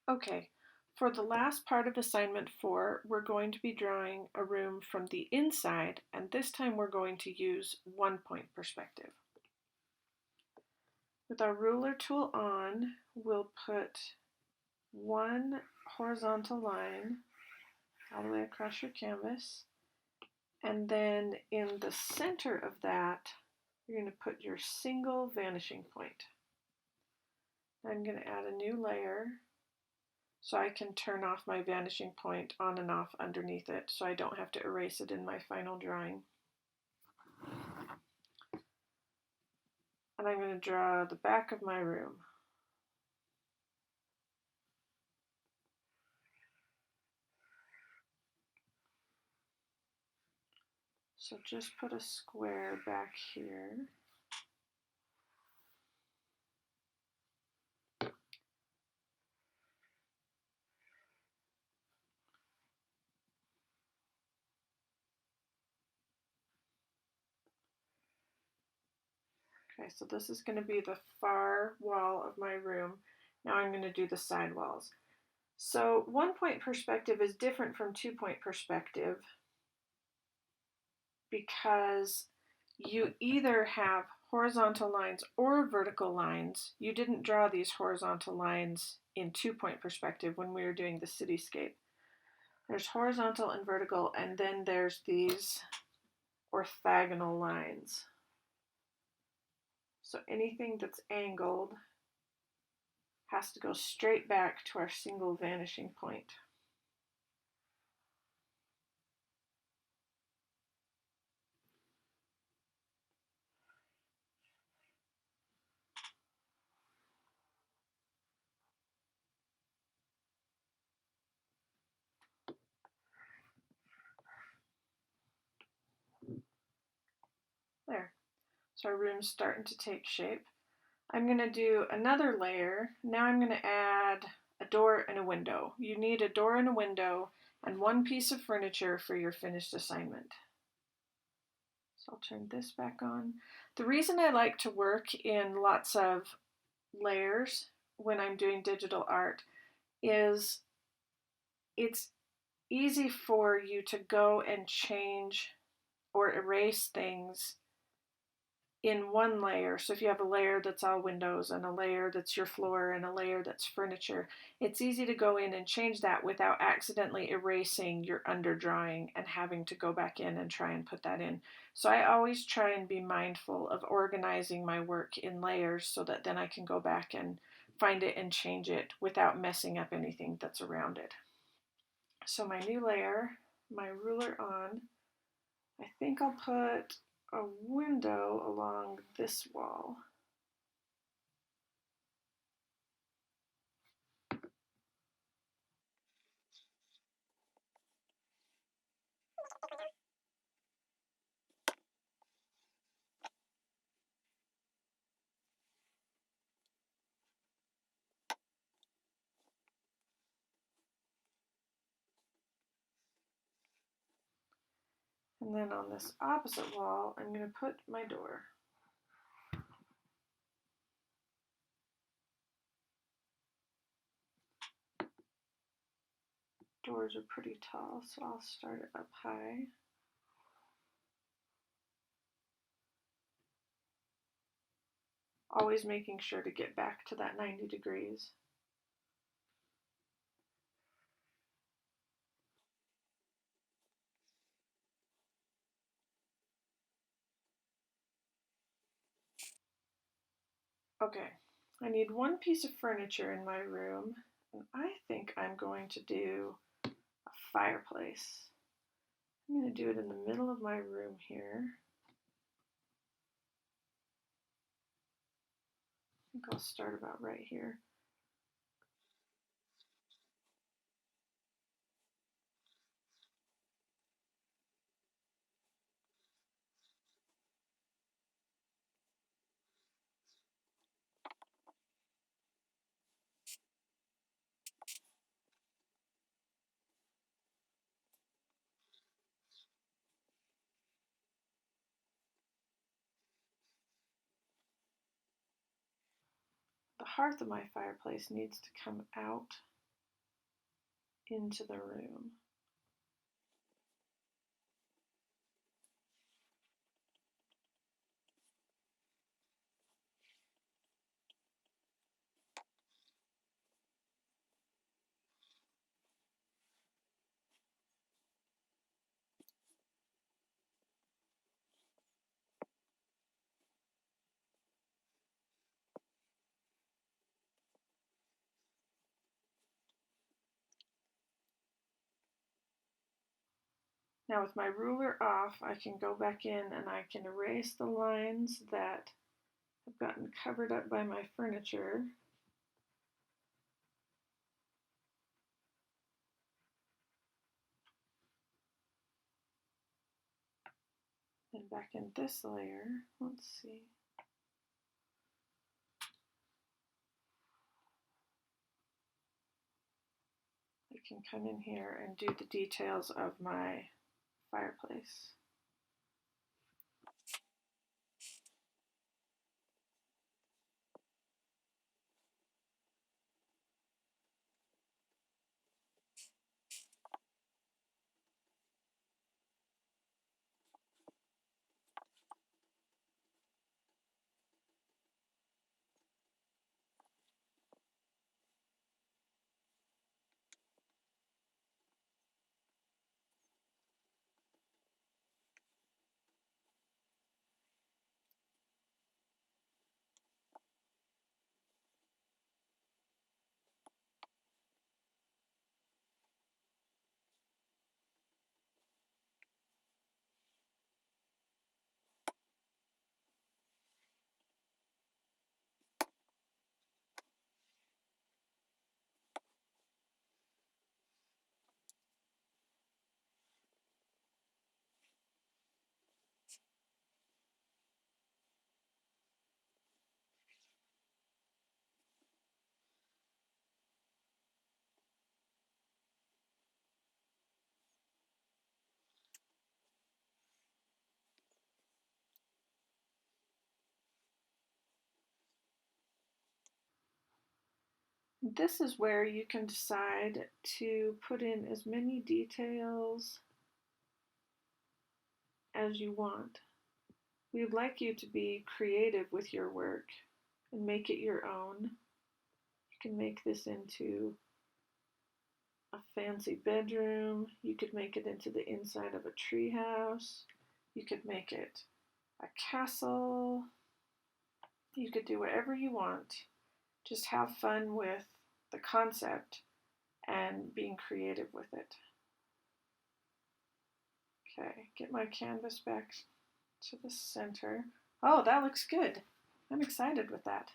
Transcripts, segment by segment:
Okay, for the last part of assignment 4, we're going to be drawing a room from the inside, and this time we're going to use 1-point perspective. With our ruler tool on, we'll put one horizontal line all the way across your canvas, and then in the center of that, you're going to put your single vanishing point. I'm going to add a new layer so I can turn off my vanishing point on and off underneath it so I don't have to erase it in my final drawing. And I'm going to draw the back of my room. So just put a square back here. Okay, so this is going to be the far wall of my room. Now I'm going to do the side walls. So 1-point perspective is different from 2-point perspective because you either have horizontal lines or vertical lines. You didn't draw these horizontal lines in 2-point perspective when we were doing the cityscape. There's horizontal and vertical, and then there's these orthogonal lines. So anything that's angled has to go straight back to our single vanishing point. There. So our room's starting to take shape. I'm going to do another layer. Now I'm going to add a door and a window. You need a door and a window and one piece of furniture for your finished assignment. So I'll turn this back on. The reason I like to work in lots of layers when I'm doing digital art is it's easy for you to go and change or erase things in one layer. So if you have a layer that's all windows and a layer that's your floor and a layer that's furniture, it's easy to go in and change that without accidentally erasing your underdrawing and having to go back in and try and put that in. So I always try and be mindful of organizing my work in layers so that then I can go back and find it and change it without messing up anything that's around it. So my new layer, my ruler on, I think I'll put a window along this wall. And then on this opposite wall, I'm going to put my door. Doors are pretty tall, so I'll start it up high. Always making sure to get back to that 90 degrees. Okay, I need one piece of furniture in my room, and I think I'm going to do a fireplace. I'm going to do it in the middle of my room here. I think I'll start about right here. The hearth of my fireplace needs to come out into the room. Now with my ruler off, I can go back in and I can erase the lines that have gotten covered up by my furniture. And back in this layer, let's see. I can come in here and do the details of my fireplace. This is where you can decide to put in as many details as you want. We would like you to be creative with your work and make it your own. You can make this into a fancy bedroom. You could make it into the inside of a treehouse. You could make it a castle. You could do whatever you want. Just have fun with the concept and being creative with it. Okay, get my canvas back to the center. Oh, that looks good. I'm excited with that.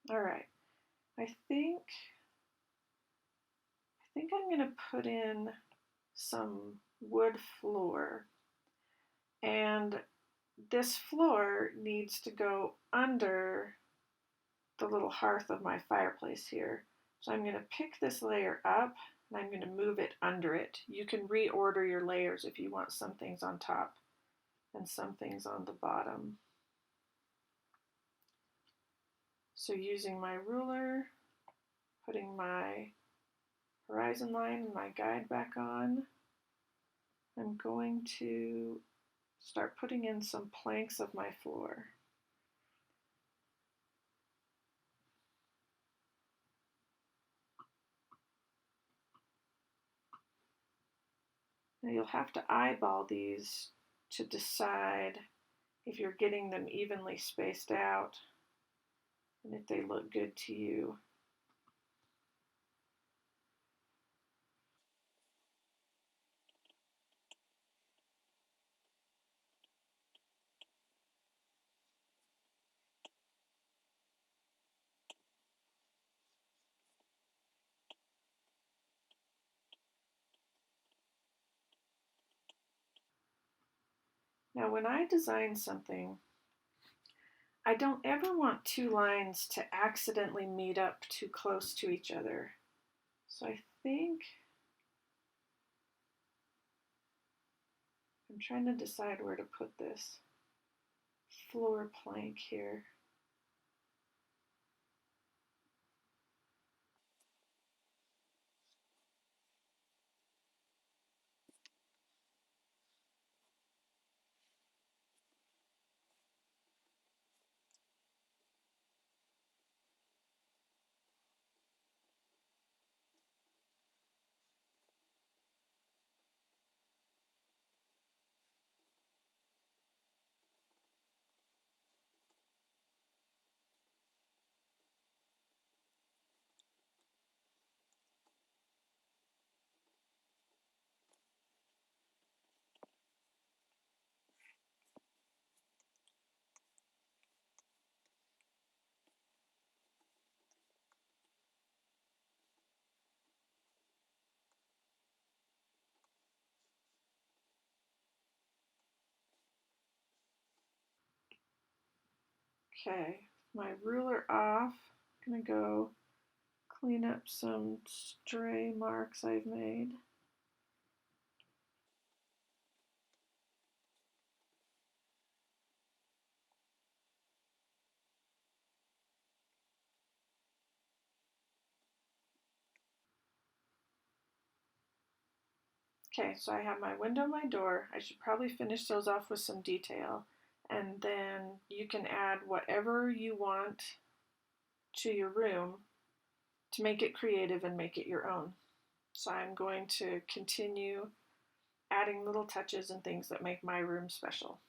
All right, I think I'm gonna put in some wood floor, and this floor needs to go under the little hearth of my fireplace here. So I'm gonna pick this layer up and I'm gonna move it under it. You can reorder your layers if you want some things on top and some things on the bottom. So using my ruler, putting my horizon line and my guide back on, I'm going to start putting in some planks of my floor. Now you'll have to eyeball these to decide if you're getting them evenly spaced out and if they look good to you. Now when I design something, I don't ever want two lines to accidentally meet up too close to each other. So I think I'm trying to decide where to put this floor plank here. Okay, my ruler off, I'm gonna go clean up some stray marks I've made. Okay, so I have my window, my door. I should probably finish those off with some detail. And then you can add whatever you want to your room to make it creative and make it your own. So I'm going to continue adding little touches and things that make my room special.